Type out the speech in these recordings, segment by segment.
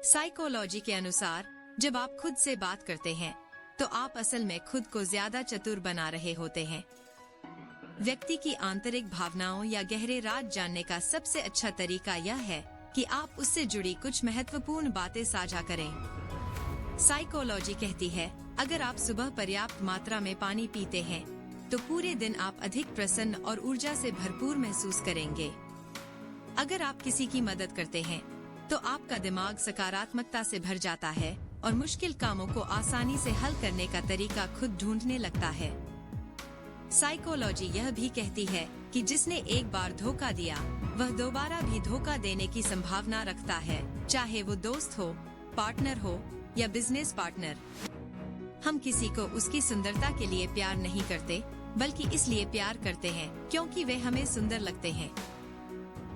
Psychology के अनुसार जब आप खुद से बात करते हैं तो आप असल में खुद को ज्यादा चतुर बना रहे होते हैं। व्यक्ति की आंतरिक भावनाओं या गहरे राज जानने का सबसे अच्छा तरीका यह है कि आप उससे जुड़ी कुछ महत्वपूर्ण बातें साझा करें। साइकोलॉजी कहती है, अगर आप सुबह पर्याप्त मात्रा में पानी पीते हैं तो पूरे दिन आप अधिक प्रसन्न और ऊर्जा से भरपूर महसूस करेंगे। अगर आप किसी की मदद करते हैं तो आपका दिमाग सकारात्मकता से भर जाता है और मुश्किल कामों को आसानी से हल करने का तरीका खुद ढूंढने लगता है। साइकोलॉजी यह भी कहती है कि जिसने एक बार धोखा दिया वह दोबारा भी धोखा देने की संभावना रखता है, चाहे वो दोस्त हो, पार्टनर हो या बिजनेस पार्टनर। हम किसी को उसकी सुंदरता के लिए प्यार नहीं करते, बल्कि इसलिए प्यार करते हैं क्योंकि वे हमें सुंदर लगते हैं।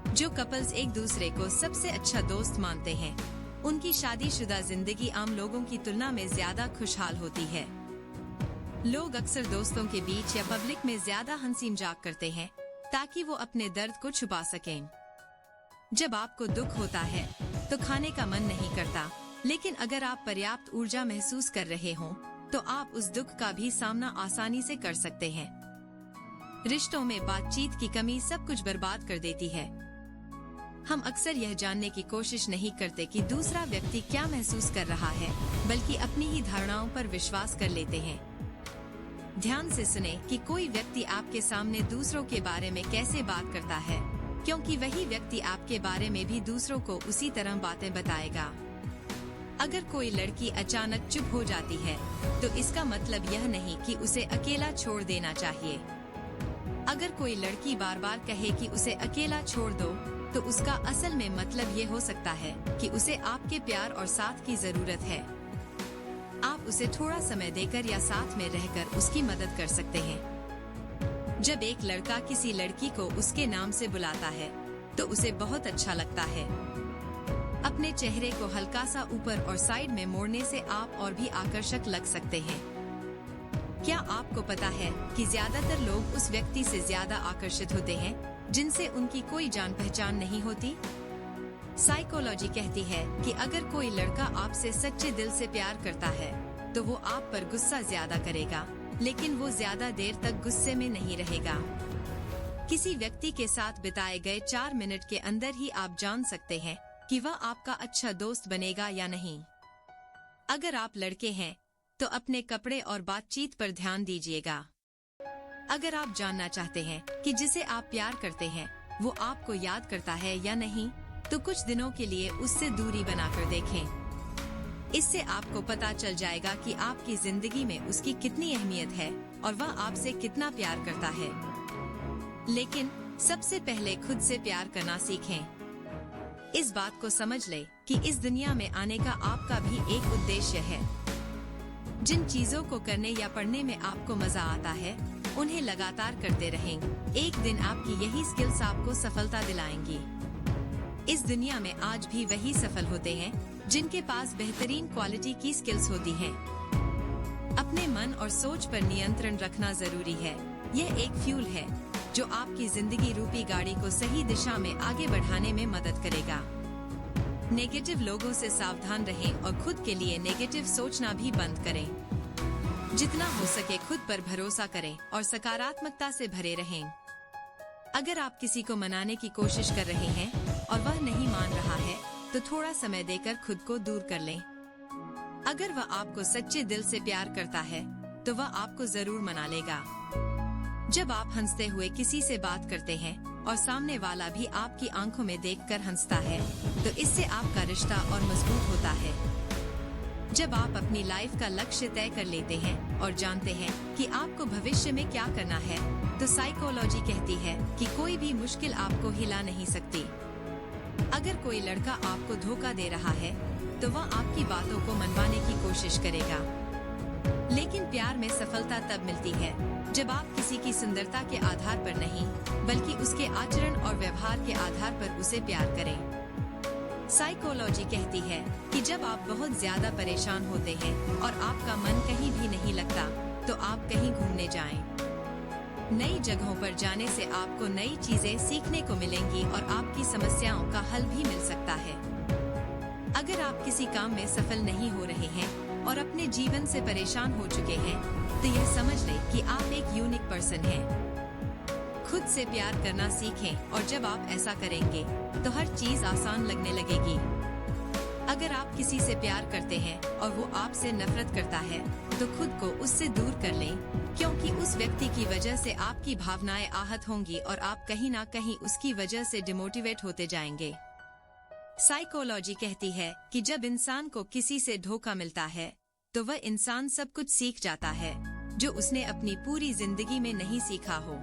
जो कपल्स एक दूसरे को सबसे अच्छा दोस्त मानते हैं, उनकी शादीशुदा जिंदगी आम लोगों की तुलना में ज्यादा खुशहाल होती है। लोग अक्सर दोस्तों के बीच या पब्लिक में ज्यादा हंसी मजाक करते हैं ताकि वो अपने दर्द को छुपा सकें। जब आपको दुख होता है तो खाने का मन नहीं करता, लेकिन अगर आप पर्याप्त ऊर्जा महसूस कर रहे हों तो आप उस दुख का भी सामना आसानी से कर सकते हैं। रिश्तों में बातचीत की कमी सब कुछ बर्बाद कर देती है। हम अक्सर यह जानने की कोशिश नहीं करते कि दूसरा व्यक्ति क्या महसूस कर रहा है, बल्कि अपनी ही धारणाओं पर विश्वास कर लेते हैं। ध्यान से सुने कि कोई व्यक्ति आपके सामने दूसरों के बारे में कैसे बात करता है, क्योंकि वही व्यक्ति आपके बारे में भी दूसरों को उसी तरह बातें बताएगा। अगर कोई लड़की अचानक चुप हो जाती है तो इसका मतलब यह नहीं कि उसे अकेला छोड़ देना चाहिए। अगर कोई लड़की बार बार कहे कि उसे अकेला छोड़ दो तो उसका असल में मतलब ये हो सकता है कि उसे आपके प्यार और साथ की जरूरत है। आप उसे थोड़ा समय देकर या साथ में रहकर उसकी मदद कर सकते हैं। जब एक लड़का किसी लड़की को उसके नाम से बुलाता है तो उसे बहुत अच्छा लगता है। अपने चेहरे को हल्का सा ऊपर और साइड में मोड़ने से आप और भी आकर्षक लग सकते हैं। क्या आपको पता है कि ज्यादातर लोग उस व्यक्ति से ज्यादा आकर्षित होते हैं जिनसे उनकी कोई जान पहचान नहीं होती? साइकोलॉजी कहती है कि अगर कोई लड़का आपसे सच्चे दिल से प्यार करता है तो वो आप पर गुस्सा ज्यादा करेगा, लेकिन वो ज्यादा देर तक गुस्से में नहीं रहेगा। किसी व्यक्ति के साथ बिताए गए 4 मिनट के अंदर ही आप जान सकते हैं कि वह आपका अच्छा दोस्त बनेगा या नहीं। अगर आप लड़के हैं तो अपने कपड़े और बातचीत पर ध्यान दीजिएगा। अगर आप जानना चाहते हैं कि जिसे आप प्यार करते हैं वो आपको याद करता है या नहीं, तो कुछ दिनों के लिए उससे दूरी बनाकर देखें। इससे आपको पता चल जाएगा कि आपकी जिंदगी में उसकी कितनी अहमियत है और वह आपसे कितना प्यार करता है। लेकिन सबसे पहले खुद से प्यार करना सीखें। इस बात को समझ ले कि इस दुनिया में आने का आपका भी एक उद्देश्य है। जिन चीजों को करने या पढ़ने में आपको मजा आता है उन्हें लगातार करते रहें। एक दिन आपकी यही स्किल्स आपको सफलता दिलाएंगी। इस दुनिया में आज भी वही सफल होते हैं जिनके पास बेहतरीन क्वालिटी की स्किल्स होती हैं। अपने मन और सोच पर नियंत्रण रखना जरूरी है। यह एक फ्यूल है जो आपकी जिंदगी रूपी गाड़ी को सही दिशा में आगे बढ़ाने में मदद करेगा। नेगेटिव लोगों से सावधान रहें और खुद के लिए नेगेटिव सोचना भी बंद करें। जितना हो सके खुद पर भरोसा करें और सकारात्मकता से भरे रहें। अगर आप किसी को मनाने की कोशिश कर रहे हैं और वह नहीं मान रहा है तो थोड़ा समय देकर खुद को दूर कर लें। अगर वह आपको सच्चे दिल से प्यार करता है तो वह आपको जरूर मना लेगा। जब आप हंसते हुए किसी से बात करते हैं और सामने वाला भी आपकी आंखों में देखकर हंसता है तो इससे आपका रिश्ता और मजबूत होता है। जब आप अपनी लाइफ का लक्ष्य तय कर लेते हैं और जानते हैं कि आपको भविष्य में क्या करना है, तो साइकोलॉजी कहती है कि कोई भी मुश्किल आपको हिला नहीं सकती। अगर कोई लड़का आपको धोखा दे रहा है तो वह आपकी बातों को मनवाने की कोशिश करेगा, लेकिन प्यार में सफलता तब मिलती है जब आप किसी की सुंदरता के आधार पर नहीं, बल्कि उसके आचरण और व्यवहार के आधार पर उसे प्यार करें। साइकोलॉजी कहती है कि जब आप बहुत ज्यादा परेशान होते हैं और आपका मन कहीं भी नहीं लगता, तो आप कहीं घूमने जाएं। नई जगहों पर जाने से आपको नई चीजें सीखने को मिलेंगी और आपकी समस्याओं का हल भी मिल सकता है। अगर आप किसी काम में सफल नहीं हो रहे हैं और अपने जीवन से परेशान हो चुके हैं, तो यह समझ लें कि आप एक यूनिक पर्सन हैं। खुद से प्यार करना सीखें और जब आप ऐसा करेंगे तो हर चीज आसान लगने लगेगी। अगर आप किसी से प्यार करते हैं और वो आपसे नफरत करता है, तो खुद को उससे दूर कर लें, क्योंकि उस व्यक्ति की वजह से आपकी भावनाएं आहत होंगी और आप कहीं ना कहीं उसकी वजह से डिमोटिवेट होते जाएंगे। साइकोलॉजी कहती है कि जब इंसान को किसी से धोखा मिलता है, तो वह इंसान सब कुछ सीख जाता है जो उसने अपनी पूरी जिंदगी में नहीं सीखा हो।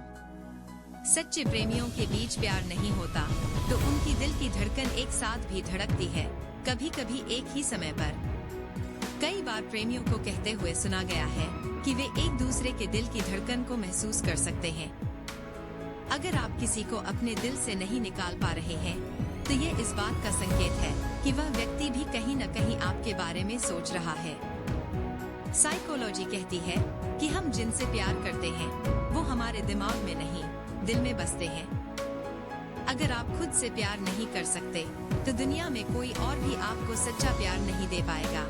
सच्चे प्रेमियों के बीच प्यार नहीं होता, तो उनकी दिल की धड़कन एक साथ भी धड़कती है, कभी कभी एक ही समय पर। कई बार प्रेमियों को कहते हुए सुना गया है कि वे एक दूसरे के दिल की धड़कन को महसूस कर सकते हैं। अगर आप किसी को अपने दिल से नहीं निकाल पा रहे हैं, तो ये इस बात का संकेत है कि वह व्यक्ति भी कहीं न कहीं आपके बारे में सोच रहा है। साइकोलॉजी कहती है कि हम जिनसे प्यार करते हैं, वो हमारे दिमाग में नहीं, दिल में बसते हैं। अगर आप खुद से प्यार नहीं कर सकते, तो दुनिया में कोई और भी आपको सच्चा प्यार नहीं दे पाएगा।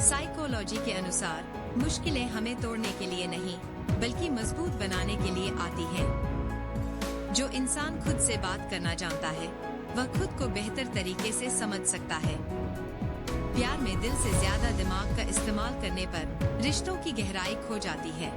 साइकोलॉजी के अनुसार मुश्किलें हमें तोड़ने के लिए नहीं, बल्कि मजबूत बनाने के लिए आती हैं। जो इंसान खुद से बात करना जानता है, वह खुद को बेहतर तरीके से समझ सकता है। प्यार में दिल से ज्यादा दिमाग का इस्तेमाल करने पर रिश्तों की गहराई खो जाती है।